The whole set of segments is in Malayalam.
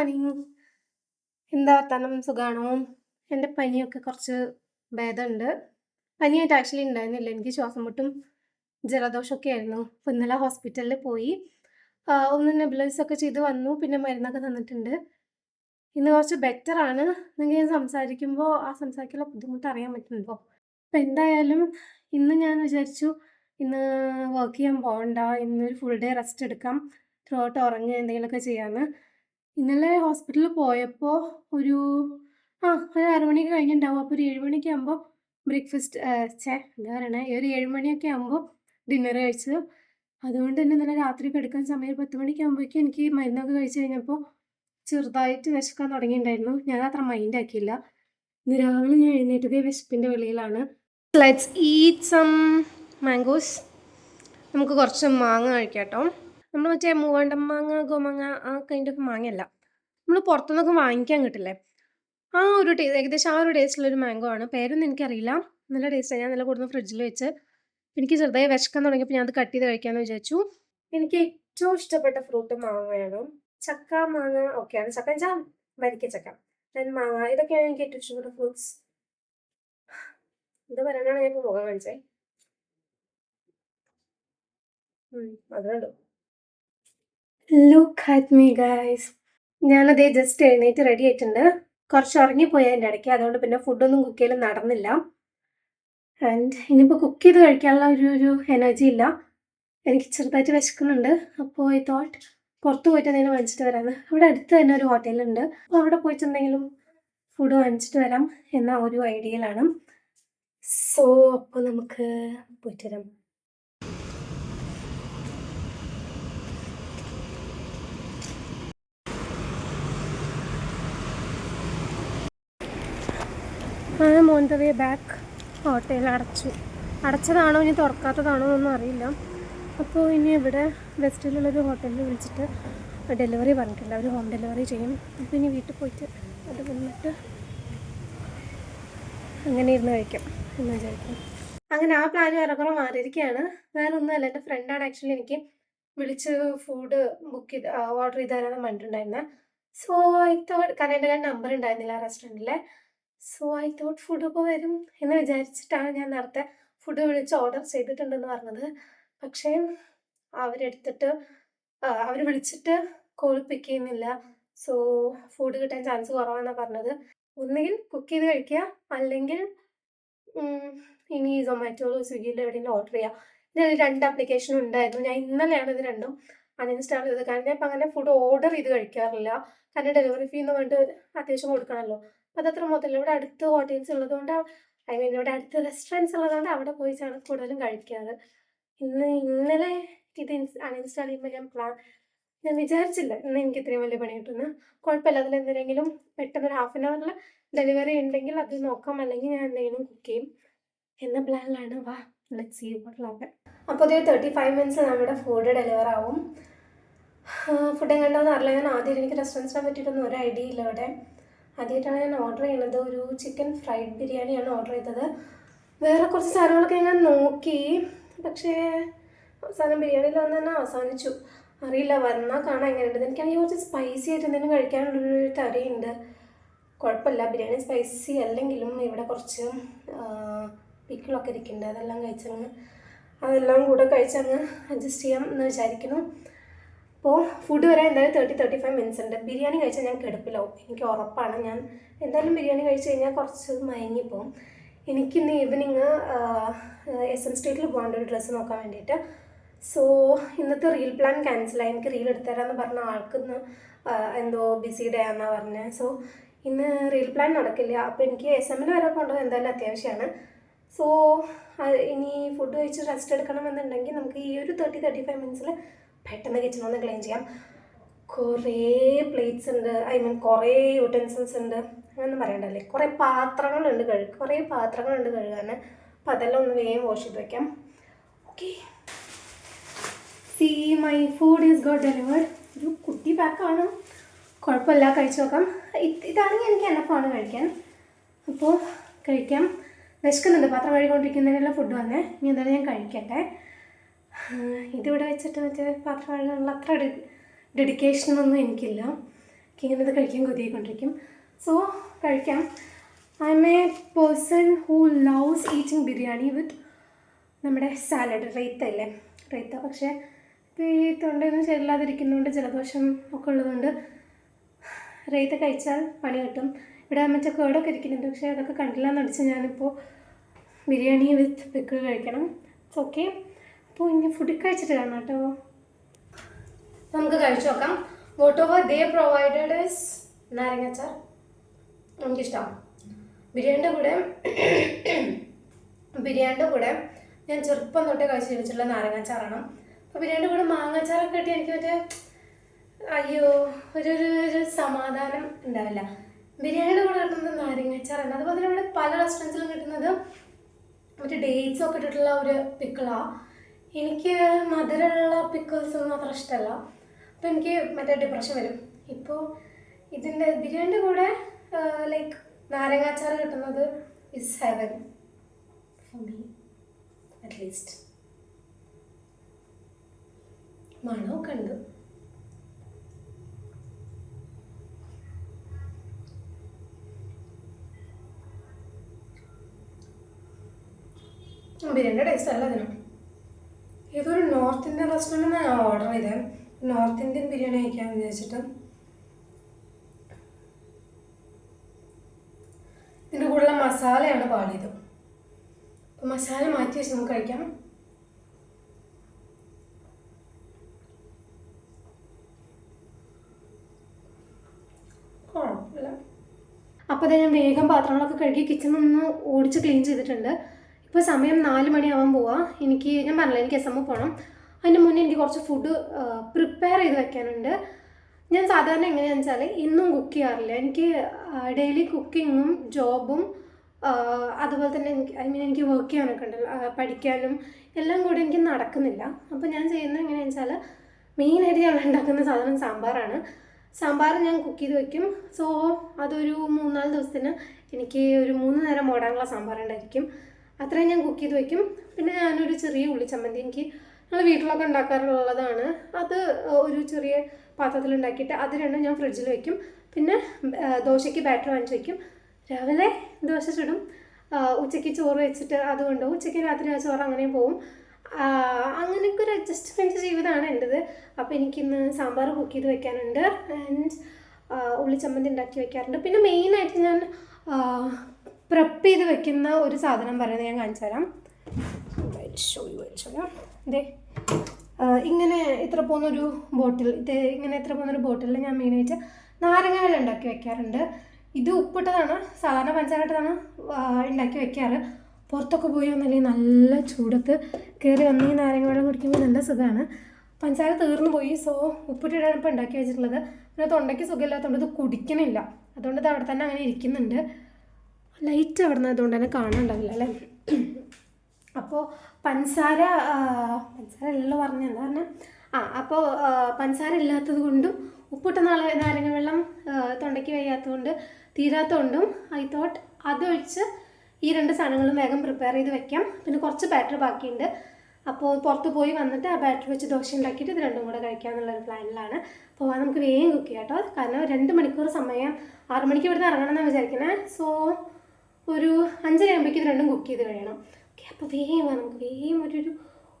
മോർണിംഗ്. എന്താ വർത്താനം? സുഖാണോ? എൻ്റെ പനിയൊക്കെ കുറച്ച് ഭേദമുണ്ട്. പനിയായിട്ട് ആക്ച്വലി ഉണ്ടായിരുന്നില്ല. എനിക്ക് ശ്വാസം മുട്ടും ജലദോഷമൊക്കെ ആയിരുന്നു. അപ്പോൾ ഇന്നലെ ഹോസ്പിറ്റലിൽ പോയി. ഒന്ന് നെബുലൈസൊക്കെ ചെയ്ത് വന്നു. പിന്നെ മരുന്നൊക്കെ തന്നിട്ടുണ്ട്. ഇന്ന് കുറച്ച് ബെറ്ററാണ്. നിങ്ങൾക്ക് ഞാൻ സംസാരിക്കുമ്പോൾ സംസാരിക്കാനുള്ള ബുദ്ധിമുട്ട് അറിയാൻ പറ്റുന്നുണ്ടോ? അപ്പോൾ എന്തായാലും ഇന്ന് ഞാൻ വിചാരിച്ചു ഇന്ന് വർക്ക് ചെയ്യാൻ പോകണ്ട. ഇന്നൊരു ഫുൾ ഡേ റെസ്റ്റ് എടുക്കാം. ത്രൂ ഔട്ട് ഉറങ്ങുക എന്തെങ്കിലുമൊക്കെ ചെയ്യാമെന്ന്. ഇന്നലെ ഹോസ്പിറ്റലിൽ പോയപ്പോൾ ഒരു ഒരു 6 മണിയൊക്കെ കഴിഞ്ഞിട്ടുണ്ടാവും. അപ്പോൾ ഒരു 7 മണിയൊക്കെ ആകുമ്പോൾ ബ്രേക്ക്ഫാസ്റ്റ് എന്താ പറയണേ, ഒരു 7 മണിയൊക്കെ ആകുമ്പോൾ ഡിന്നർ കഴിച്ചു. അതുകൊണ്ട് തന്നെ ഇന്നലെ രാത്രി കിടക്കാൻ സമയം 10 മണിയൊക്കെ ആകുമ്പോഴേക്കും എനിക്ക് മരുന്നൊക്കെ കഴിച്ച് കഴിഞ്ഞപ്പോൾ ചെറുതായിട്ട് വിശക്കാൻ തുടങ്ങിയിട്ടുണ്ടായിരുന്നു. ഞാൻ അത്ര മൈൻഡ് ആക്കിയില്ല. ഇന്ന് രാവിലെ ഞാൻ എഴുന്നേറ്റതേ വിശപ്പിൻ്റെ വെളിയിലാണ്. Let's eat some mangoes. നമുക്ക് കുറച്ച് മാങ്ങ കഴിക്കാം കേട്ടോ. നമ്മൾ മറ്റേ മൂവാണ്ടൻ മാങ്ങ, ഗോമാങ്ങ ആ കൈൻഡ് ഓഫ് മാങ്ങയല്ല. നമ്മൾ പുറത്തുനിന്നൊക്കെ വാങ്ങിക്കാൻ കിട്ടില്ലേ, ആ ഒരു ഏകദേശം ആ ഒരു ടേസ്റ്റുള്ളൊരു മാംഗോ ആണ്. പേരൊന്നും എനിക്കറിയില്ല. നല്ല ടേസ്റ്റാണ്. ഞാൻ നല്ല കൊടുന്ന് ഫ്രിഡ്ജിൽ വെച്ച് എനിക്ക് ചെറുതായി വിശക്കാൻ തുടങ്ങിയപ്പോൾ ഞാൻ അത് കട്ട് ചെയ്ത് കഴിക്കാമെന്ന് വിചാരിച്ചു. എനിക്ക് ഏറ്റവും ഇഷ്ടപ്പെട്ട ഫ്രൂട്ട് മാങ്ങയാണ്. ചക്ക, മാങ്ങ ഒക്കെയാണ്. ചക്ക വെച്ചാൽ വരിക്ക ചക്ക, ദെൻ മാങ്ങ, ഇതൊക്കെയാണ് എനിക്ക് ഏറ്റവും ഇഷ്ടപ്പെട്ട ഫ്രൂട്ട്സ്. ഇത് പറയാനാണ് ഞാൻ ഇപ്പോൾ മുഖം കാണിച്ചേ. അതുകൊണ്ട് ലുക്ക് അറ്റ് മീ ഗൈസ്. ഞാനതേ ജസ്റ്റ് എഴുന്നേറ്റ് റെഡി ആയിട്ടുണ്ട്. കുറച്ച് ഉറങ്ങിപ്പോയി അതിൻ്റെ ഇടയ്ക്ക്. അതുകൊണ്ട് പിന്നെ ഫുഡൊന്നും കുക്ക് ചെയ്യൽ നടന്നില്ല. ആൻഡ് ഇനിയിപ്പോൾ കുക്ക് ചെയ്ത് കഴിക്കാനുള്ള ഒരു എനർജി ഇല്ല. എനിക്ക് ചെറുതായിട്ട് വിശക്കുന്നുണ്ട്. അപ്പോൾ ഐ തോട്ട് പുറത്ത് പോയിട്ട് എന്തെങ്കിലും വാങ്ങിച്ചിട്ട് വരാമെന്ന്. ഇവിടെ അടുത്ത് തന്നെ ഒരു ഹോട്ടലുണ്ട്. അപ്പോൾ അവിടെ പോയിട്ട് എന്തെങ്കിലും ഫുഡ് വാങ്ങിച്ചിട്ട് വരാം എന്ന ഒരു ഐഡിയയിലാണ്. സോ അപ്പോൾ നമുക്ക് പോയിട്ട് വരാം. I am on the way back. Hotel അടച്ചതാണോ ഇനി തുറക്കാത്തതാണോ എന്നൊന്നും അറിയില്ല. അപ്പോൾ ഇനി ഇവിടെ വെസ്റ്റിലുള്ളൊരു ഹോട്ടലിൽ വിളിച്ചിട്ട് ഡെലിവറി പറഞ്ഞിട്ടില്ല. അവർ ഹോം ഡെലിവറി ചെയ്യും. അപ്പോൾ ഇനി വീട്ടിൽ പോയിട്ട് അത് വന്നിട്ട് അങ്ങനെ ഇരുന്ന് കഴിക്കാം എന്ന് വിചാരിക്കും. അങ്ങനെ ആ പ്ലാൻ ഏറെക്കുറെ മാറിയിരിക്കുകയാണ്. വേറെ ഒന്നുമല്ല, എൻ്റെ ഫ്രണ്ടാണ് ആക്ച്വലി എനിക്ക് വിളിച്ച് ഫുഡ് ബുക്ക് ചെയ്ത് ഓർഡർ ചെയ്ത് തരാമെന്ന് പറഞ്ഞിട്ടുണ്ടായിരുന്നത്. സോ ഐ തോട്ട്, കാരണം എൻ്റെ കയ്യിൽ നമ്പർ ഉണ്ടായിരുന്നില്ല ആ റെസ്റ്റോറൻറ്റിലെ. സോ ഐ തോട്ട് ഫുഡ് ഇപ്പോൾ വരും എന്ന് വിചാരിച്ചിട്ടാണ് ഞാൻ നേരത്തെ ഫുഡ് വിളിച്ച് ഓർഡർ ചെയ്തിട്ടുണ്ടെന്ന് പറഞ്ഞത്. പക്ഷേ അവർ വിളിച്ചിട്ട് കോൾ പിക്ക് ചെയ്യുന്നില്ല. സോ ഫുഡ് കിട്ടാൻ ചാൻസ് കുറവാണെന്നാണ് പറഞ്ഞത്. ഒന്നുകിൽ കുക്ക് ചെയ്ത് കഴിക്കുക, അല്ലെങ്കിൽ ഇനി സൊമാറ്റോയിലോ സ്വിഗ്ഗിയിലോ എവിടെയെങ്കിലും ഓർഡർ ചെയ്യുക. ഇതിൽ 2 ആപ്ലിക്കേഷൻ ഉണ്ടായിരുന്നു. ഞാൻ ഇന്നലെയാണ് ഇത് രണ്ടും അൺഇൻസ്റ്റാൾ ചെയ്തത്. കാരണം ഞാൻ ഇപ്പം അങ്ങനെ ഫുഡ് ഓർഡർ ചെയ്ത് കഴിക്കാറില്ല. കാരണം ഡെലിവറി ഫീ എന്ന് പറഞ്ഞിട്ട് അത്യാവശ്യം കൊടുക്കണമല്ലോ. അപ്പോൾ അതത്ര മുതൽ ഇവിടെ അടുത്ത് ഹോട്ടൽസ് ഉള്ളതുകൊണ്ട്, ഇവിടെ അടുത്ത് റെസ്റ്റോറൻറ്റ്സ് ഉള്ളതുകൊണ്ട് അവിടെ പോയിട്ടാണ് കൂടുതലും കഴിക്കാറ്. ഇന്നലെ ഇത് അൺഇൻസ്റ്റാൾ ചെയ്യുമ്പോൾ ഞാൻ വിചാരിച്ചില്ല ഇന്ന് എനിക്ക് ഇത്രയും വലിയ പണി കിട്ടുമെന്ന്. കുഴപ്പമില്ല, അതിലെന്തെങ്കിലും പെട്ടെന്നൊരു ഹാഫ് ആൻ അവറിൽ ഡെലിവറി ഉണ്ടെങ്കിൽ അത് നോക്കാം, അല്ലെങ്കിൽ ഞാൻ എന്തെങ്കിലും കുക്ക് ചെയ്യും എന്ന പ്ലാനിലാണ്. വാ, let's see what will happen. അപ്പോൾ ഒരു 35 മിനിറ്റ്സ് നമ്മുടെ ഫുഡ് ഡെലിവർ ആവും. ഫുഡ് എങ്ങനെയുണ്ടെന്ന് അറിയില്ല. ഞാൻ ആദ്യം എനിക്ക് റെസ്റ്റോറൻറ്റ്സിനെ പറ്റിയിട്ടൊന്നും ഒരു ഐഡിയ ഇല്ല. ഇവിടെ ആദ്യമായിട്ടാണ് ഞാൻ ഓർഡർ ചെയ്യുന്നത്. ഒരു ചിക്കൻ ഫ്രൈഡ് ബിരിയാണിയാണ് ഓർഡർ ചെയ്തത്. വേറെ കുറച്ച് സാധനങ്ങളൊക്കെ ഞാൻ നോക്കി, പക്ഷേ അവസാനം ബിരിയാണിയിൽ വന്ന് തന്നെ അവസാനിച്ചു. അറിയില്ല, വന്നാൽ കാണാൻ എങ്ങനെയുണ്ട്. എനിക്കാണെങ്കിൽ കുറച്ച് സ്പൈസി ആയിട്ട് എന്തെങ്കിലും കഴിക്കാനുള്ളൊരു തരയുണ്ട്. കുഴപ്പമില്ല, ബിരിയാണി സ്പൈസി അല്ലെങ്കിലും ഇവിടെ കുറച്ച് പിക്കിളൊക്കെ ഇരിക്കുന്നുണ്ട്. അതെല്ലാം കൂടെ കഴിച്ചങ്ങ് അഡ്ജസ്റ്റ് ചെയ്യാം എന്ന് വിചാരിക്കുന്നു. അപ്പോൾ ഫുഡ് വരാൻ എന്തായാലും 30-35 മിനിറ്റ്സ് ഉണ്ട്. ബിരിയാണി കഴിച്ചാൽ ഞാൻ കിടപ്പിലാവും, എനിക്ക് ഉറപ്പാണ്. ഞാൻ എന്തായാലും ബിരിയാണി കഴിച്ച് കഴിഞ്ഞാൽ കുറച്ച് മയങ്ങിപ്പോവും. എനിക്കിന്ന് ഈവനിങ് SM സ്ട്രീറ്റിൽ പോകേണ്ട ഒരു ഡ്രസ്സ് നോക്കാൻ വേണ്ടിയിട്ട്. സോ ഇന്നത്തെ റീൽ പ്ലാൻ ക്യാൻസലായി. എനിക്ക് റീൽ എടുത്തുതരാമെന്ന് പറഞ്ഞ ആൾക്കിന്ന് എന്തോ ബിസി ഡേ ആണെന്നാണ് പറഞ്ഞത്. സോ ഇന്ന് റീൽ പ്ലാൻ നടക്കില്ല. അപ്പോൾ എനിക്ക് SM വരെ പോകേണ്ടത് എന്തായാലും അത്യാവശ്യമാണ്. സോ ഇനി ഫുഡ് കഴിച്ച് റെസ്റ്റ് എടുക്കണമെന്നുണ്ടെങ്കിൽ നമുക്ക് ഈ ഒരു 30-35 മിനിറ്റ്സിൽ പെട്ടെന്ന് കിച്ചണൊന്ന് ക്ലീൻ ചെയ്യാം. കുറേ പ്ലേറ്റ്സ് ഉണ്ട്, കുറേ യൂട്ടൻസിൽസ് ഉണ്ട്, അങ്ങനൊന്നും പറയണ്ടല്ലേ. കുറേ പാത്രങ്ങളുണ്ട് കഴുകാൻ. അപ്പോൾ അതെല്ലാം ഒന്ന് വേഗം വാഷ് ചെയ്ത് വയ്ക്കാം. Okay, see my food is got delivered. ഒരു കുട്ടി പാക്കാണ്, കുഴപ്പമില്ല, കഴിച്ചു നോക്കാം. ഇതാണെങ്കിൽ എനിക്ക് എനഫാണ് കഴിക്കാൻ. അപ്പോൾ കഴിക്കാം. വിശക്കുന്നുണ്ട്, പാത്രം കഴുകിക്കൊണ്ടിരിക്കുന്നതിനുള്ള ഫുഡ് വന്നേ. ഇനി എന്തായാലും ഞാൻ കഴിക്കട്ടെ. ഇതിവിടെ വെച്ചിട്ട് മറ്റേ പാത്രം കഴുകാനുള്ള അത്ര ഡെഡിക്കേഷനൊന്നും എനിക്കില്ല. ഇങ്ങനത് കഴിക്കാൻ കൊതിയായിക്കൊണ്ടിരിക്കും. സോ കഴിക്കാം. I am a person who loves eating biryani with നമ്മുടെ സാലഡ്, റൈത്ത ഇല്ലേ, റൈത്ത. പക്ഷേ ഇപ്പോൾ ഈ തൊണ്ടയൊന്നും ശരിയില്ലാതിരിക്കുന്നതുകൊണ്ട് ജലദോഷം ഒക്കെ ഉള്ളതുകൊണ്ട് റൈത്ത കഴിച്ചാൽ പണി കിട്ടും. ഇവിടെ മറ്റേ കേടൊക്കെ ഇരിക്കുന്നുണ്ട്, പക്ഷേ അതൊക്കെ കണ്ടില്ല എന്നടിച്ച് ഞാനിപ്പോൾ ബിരിയാണി വിത്ത് പിക്കിൾ കഴിക്കണം. It's okay. അപ്പോൾ ഇനി ഫുഡ് കഴിച്ചിട്ട് കാണാം കേട്ടോ. നമുക്ക് കഴിച്ചു നോക്കാം. Whatever they provided is നാരങ്ങാച്ചാർ. എനിക്കിഷ്ടമാണ്. ബിരിയാണിയുടെ കൂടെ ഞാൻ ചെറുപ്പം തൊട്ടേ കഴിച്ച് ശീലിച്ചിട്ടുള്ള നാരങ്ങാച്ചാറാണ്. അപ്പോൾ ബിരിയാണിയുടെ കൂടെ മാങ്ങാച്ചാറൊക്കെ കിട്ടി എനിക്ക് മറ്റേ അയ്യോ ഒരു സമാധാനം ഉണ്ടാവില്ല. ബിരിയാണിയുടെ കൂടെ കിട്ടുന്നത് നാരങ്ങാച്ചാറാണ്. അതുപോലെ തന്നെ ഇവിടെ പല റെസ്റ്റോറൻറ്റ്സിലും കിട്ടുന്നത് മറ്റേ ഡേറ്റ്സ് ഒക്കെ ഇട്ടിട്ടുള്ള ഒരു പിക്കിളാണ്. എനിക്ക് മധുരമുള്ള പിക്കിൾസ് ഒന്നും അത്ര ഇഷ്ടമല്ല. അപ്പോൾ എനിക്ക് മറ്റേ ഡിപ്രഷൻ വരും. ഇപ്പോൾ ഇതിൻ്റെ ബിരിയാണിയുടെ കൂടെ ലൈക്ക് നാരങ്ങാച്ചാറ് കിട്ടുന്നത് is heaven for me at least. മണമൊക്കെ ഉണ്ട്. ബിരിയാണിയുടെ ടേസ്റ്റ് അല്ല ഇതിന്. ഏതൊരു നോർത്ത് ഇന്ത്യൻ റെസ്റ്റോറൻറ്റിൽ ഞാൻ ഓർഡർ ചെയ്തത്. നോർത്ത് ഇന്ത്യൻ ബിരിയാണി കഴിക്കാമെന്ന് വിചാരിച്ചിട്ട്. ഇതിൻ്റെ കൂടെയുള്ള മസാലയാണ് പാടിയത്. അപ്പോൾ മസാല മാറ്റി വെച്ച് നമുക്ക് കഴിക്കാം. കുഴപ്പമില്ല. അപ്പോൾ അത് ഞാൻ വേഗം പാത്രങ്ങളൊക്കെ കഴുകി കിച്ചണൊന്ന് ഓടിച്ച് ക്ലീൻ ചെയ്തിട്ടുണ്ട്. ഇപ്പോൾ സമയം 4 മണിയാവാൻ പോവാം. ഞാൻ പറഞ്ഞില്ല എനിക്ക് എസ് എം പോകണം. അതിൻ്റെ മുന്നേ എനിക്ക് കുറച്ച് ഫുഡ് പ്രിപ്പയർ ചെയ്ത് വെക്കാനുണ്ട്. ഞാൻ സാധാരണ എങ്ങനെയാണെന്ന് വെച്ചാൽ ഇന്നും കുക്ക് ചെയ്യാറില്ല. എനിക്ക് ഡെയിലി കുക്കിങ്ങും ജോബും അതുപോലെ തന്നെ എനിക്ക് വർക്ക് ചെയ്യാനൊക്കെ ഉണ്ടല്ലോ, പഠിക്കാനും എല്ലാം കൂടി എനിക്ക് നടക്കുന്നില്ല. അപ്പോൾ ഞാൻ ചെയ്യുന്നത് എങ്ങനെയാണെന്ന് വെച്ചാൽ മെയിനായിട്ട് ഞാൻ ഉണ്ടാക്കുന്ന സാധനം സാമ്പാറാണ്. സാമ്പാർ ഞാൻ കുക്ക് ചെയ്ത് വയ്ക്കും. സോ അതൊരു 3-4 ദിവസത്തിന് എനിക്ക് ഒരു 3 നേരം ഓടാനുള്ള സാമ്പാറുണ്ടായിരിക്കും. അത്രയും ഞാൻ കുക്ക് ചെയ്ത് വയ്ക്കും. പിന്നെ ഞാനൊരു ചെറിയ ഉള്ളിച്ചമ്മന്തി ഞങ്ങൾ വീട്ടിലൊക്കെ ഉണ്ടാക്കാറുള്ളതാണ്. അത് ഒരു ചെറിയ പാത്രത്തിൽ ഉണ്ടാക്കിയിട്ട് അത് രണ്ടും ഞാൻ ഫ്രിഡ്ജിൽ വയ്ക്കും. പിന്നെ ദോശയ്ക്ക് ബാറ്റർ വാങ്ങിച്ച് വയ്ക്കും. രാവിലെ ദോശ ചുടും, ഉച്ചയ്ക്ക് ചോറ് വെച്ചിട്ട് അത് കൊണ്ടുപോകും, ഉച്ചയ്ക്ക് രാത്രി ആ ചോറ് അങ്ങനെയും പോവും. അങ്ങനെയൊക്കെ ഒരു അഡ്ജസ്റ്റ്മെൻറ്റ് ജീവിതമാണ് എൻ്റെത്. അപ്പോൾ എനിക്കിന്ന് സാമ്പാർ കുക്ക് ചെയ്ത് വെക്കാനുണ്ട് ആൻഡ് ഉള്ളിച്ചമ്മന്തി ഉണ്ടാക്കി വെക്കാറുണ്ട്. പിന്നെ മെയിനായിട്ട് ഞാൻ പ്രെപ്പ് ചെയ്ത് വെക്കുന്ന ഒരു സാധനം പറയുന്നത് ഞാൻ കാണിച്ചു തരാം. ഇതേ ഇങ്ങനെ ഇത്ര പോകുന്നൊരു ബോട്ടിലിൽ ഞാൻ മെയിനായിട്ട് നാരങ്ങ വെള്ളം ഉണ്ടാക്കി വെക്കാറുണ്ട്. ഇത് ഉപ്പിട്ടതാണ്, സാധാരണ പഞ്ചസാരയിട്ടതാണ് ഉണ്ടാക്കി വെക്കാറ്. പുറത്തൊക്കെ പോയി വന്നല്ലെങ്കിൽ നല്ല ചൂടത്ത് കയറി വന്ന് ഈ നാരങ്ങ വെള്ളം കുടിക്കുമ്പോൾ നല്ല സുഖമാണ്. പഞ്ചസാര തീർന്നു പോയി, സോ ഉപ്പിട്ടിട്ടാണ് ഇപ്പോൾ ഉണ്ടാക്കി വെച്ചിട്ടുള്ളത്. പിന്നെ തൊണ്ടയ്ക്ക് സുഖമില്ലാത്തതുകൊണ്ട് ഇത് കുടിക്കണില്ല, അതുകൊണ്ട് ഇത് അവിടെ തന്നെ അങ്ങനെ ഇരിക്കുന്നുണ്ട്. ലൈറ്റ് അവിടെ നിന്ന് അതുകൊണ്ട് തന്നെ കാണാനുണ്ടാവില്ല അല്ലേ. അപ്പോൾ പഞ്ചസാര അല്ലല്ലോ പറഞ്ഞത്, എന്താ പറഞ്ഞാൽ അപ്പോൾ പഞ്ചസാര ഇല്ലാത്തത് കൊണ്ടും ഉപ്പിട്ട നാരങ്ങ വെള്ളം തൊണ്ടയ്ക്ക് വയ്യാത്തതുകൊണ്ട് തീരാത്തതുകൊണ്ടും ഐ തോട്ട് അതൊഴിച്ച് ഈ 2 സാധനങ്ങളും വേഗം പ്രിപ്പയർ ചെയ്ത് വെക്കാം. പിന്നെ കുറച്ച് ബാറ്റർ ബാക്കിയുണ്ട്. അപ്പോൾ പുറത്ത് പോയി വന്നിട്ട് ആ ബാറ്റർ വെച്ച് ദോശ ഉണ്ടാക്കിയിട്ട് ഇത് രണ്ടും കൂടെ കഴിക്കാമെന്നുള്ളൊരു പ്ലാനിലാണ്. അപ്പോൾ നമുക്ക് വേഗം കുക്ക് ചെയ്യാം കേട്ടോ. കാരണം 2 മണിക്കൂർ സമയം, 6 മണിക്ക് ഇവിടുന്ന് ഇറങ്ങണം എന്നാണ് വിചാരിക്കുന്നത്. സോ ഒരു 5:30 ആകുമ്പോഴേക്കും ഇത് രണ്ടും കുക്ക് ചെയ്ത് കഴിയണം. ഓക്കെ, അപ്പോൾ നമുക്ക് വേഗം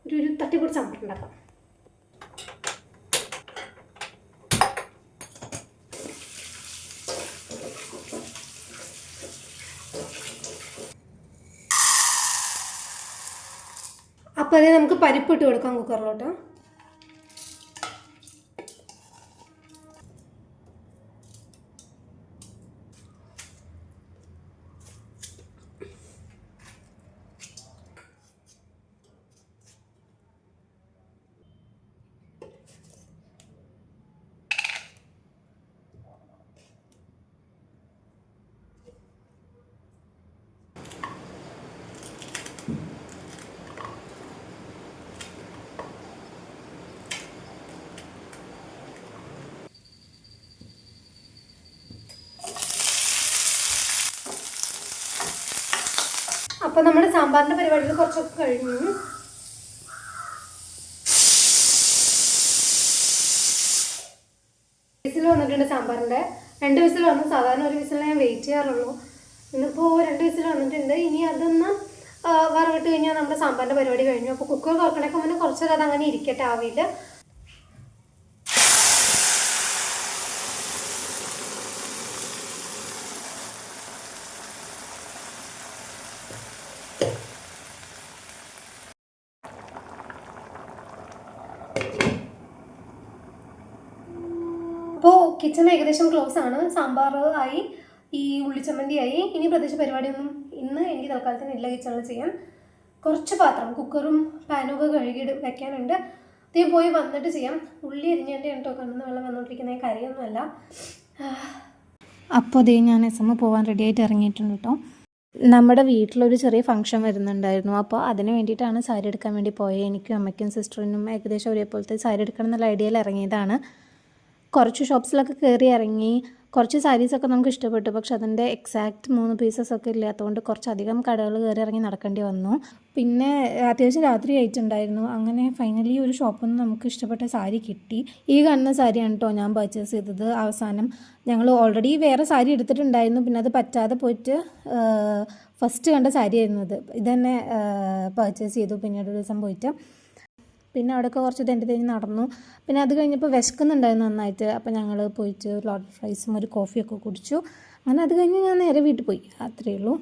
ഒരു തട്ടിക്കൂടി സാമ്പാർ ഉണ്ടാക്കാം. അപ്പോൾ അതേ നമുക്ക് പരിപ്പ് ഇട്ട് കൊടുക്കാം കുക്കറിലോട്ട്. അപ്പോൾ നമ്മുടെ സാമ്പാറിൻ്റെ പരിപാടികൾ കുറച്ചൊക്കെ കഴിഞ്ഞു. വിസിൽ വന്നിട്ടുണ്ട് സാമ്പാറിൻ്റെ. 2 വിസിൽ വന്നു. സാധാരണ 1 വിസിൽ ഞാൻ വെയിറ്റ് ചെയ്യാറുള്ളൂ. ഇന്നിപ്പോൾ 2 വിസിൽ വന്നിട്ടുണ്ട്. ഇനി അതൊന്ന് വറവിട്ട് കഴിഞ്ഞാൽ നമ്മുടെ സാമ്പാറിൻ്റെ പരിപാടി കഴിഞ്ഞു. അപ്പോൾ കുക്കർ തുറക്കണേക്ക് മുന്നേ കുറച്ച് നേരം അതങ്ങനെ ഇരിക്കട്ടെ ആവിയിൽ. അപ്പോൾ കിച്ചൺ ഏകദേശം ക്ലോസ് ആണ്. സാമ്പാർ ആയി, ഈ ഉള്ളിച്ചമ്മന്തി ആയി. ഇനി പ്രത്യേകിച്ച് പരിപാടിയൊന്നും ഇന്ന് എനിക്ക് തൽക്കാലത്തിന് ഇല്ല കിച്ചണിൽ ചെയ്യാൻ. കുറച്ച് പാത്രം, കുക്കറും പാനും ഒക്കെ കഴുകി വെക്കാനുണ്ട്. ഇത് പോയി വന്നിട്ട് ചെയ്യാം. ഉള്ളി അരിഞ്ഞേണ്ട കേട്ടോ, കണ്ണിന്ന് വെള്ളം വന്നുകൊണ്ടിരിക്കുന്ന കാര്യമൊന്നുമല്ല. അപ്പോൾ അതേ ഞാൻ എസ് പോകാൻ റെഡിയായിട്ട് ഇറങ്ങിയിട്ടുണ്ട് കേട്ടോ. നമ്മുടെ വീട്ടിലൊരു ചെറിയ ഫംഗ്ഷൻ വരുന്നുണ്ടായിരുന്നു. അപ്പോൾ അതിന് വേണ്ടിയിട്ടാണ് സാരി എടുക്കാൻ വേണ്ടി പോയത്. എനിക്കും അമ്മയ്ക്കും സിസ്റ്ററിനും ഏകദേശം ഒരേപോലത്തെ സാരി എടുക്കണം എന്നുള്ള ഐഡിയയിൽ ഇറങ്ങിയതാണ്. കുറച്ച് ഷോപ്സിലൊക്കെ കയറി ഇറങ്ങി. കുറച്ച് സാരീസൊക്കെ നമുക്ക് ഇഷ്ടപ്പെട്ടു. പക്ഷെ അതിൻ്റെ എക്സാക്റ്റ് 3 പീസസൊക്കെ ഇല്ലാത്തതുകൊണ്ട് കുറച്ചധികം കടകൾ കയറി ഇറങ്ങി നടക്കേണ്ടി വന്നു. പിന്നെ അത്യാവശ്യം രാത്രി ആയിട്ടുണ്ടായിരുന്നു. അങ്ങനെ ഫൈനലി ഒരു ഷോപ്പിൽ നിന്ന് നമുക്ക് ഇഷ്ടപ്പെട്ട സാരി കിട്ടി. ഈ കാണുന്ന സാരിയാണ് കേട്ടോ ഞാൻ പർച്ചേസ് ചെയ്തത്. അവസാനം ഞങ്ങൾ ഓൾറെഡി വേറെ സാരി എടുത്തിട്ടുണ്ടായിരുന്നു. പിന്നെ അത് പറ്റാതെ പോയിട്ട് ഫസ്റ്റ് കണ്ട സാരി ആയിരുന്നു ഇത് തന്നെ പർച്ചേസ് ചെയ്തു. പിന്നീട് ഒരു ദിവസം പോയിട്ട് പിന്നെ അവിടെയൊക്കെ കുറച്ച് തെണ്ടി നടന്നു. പിന്നെ അത് കഴിഞ്ഞപ്പോൾ വിശക്കുന്നുണ്ടായിരുന്നു നന്നായിട്ട്. അപ്പോൾ ഞങ്ങൾ പോയിട്ട് ലോട്ടസ് ഫ്രൈസും ഒരു കോഫിയൊക്കെ കുടിച്ചു. അങ്ങനെ അത് കഴിഞ്ഞ് ഞാൻ നേരെ വീട്ടിൽ പോയി. അത്രയേ ഉള്ളൂ.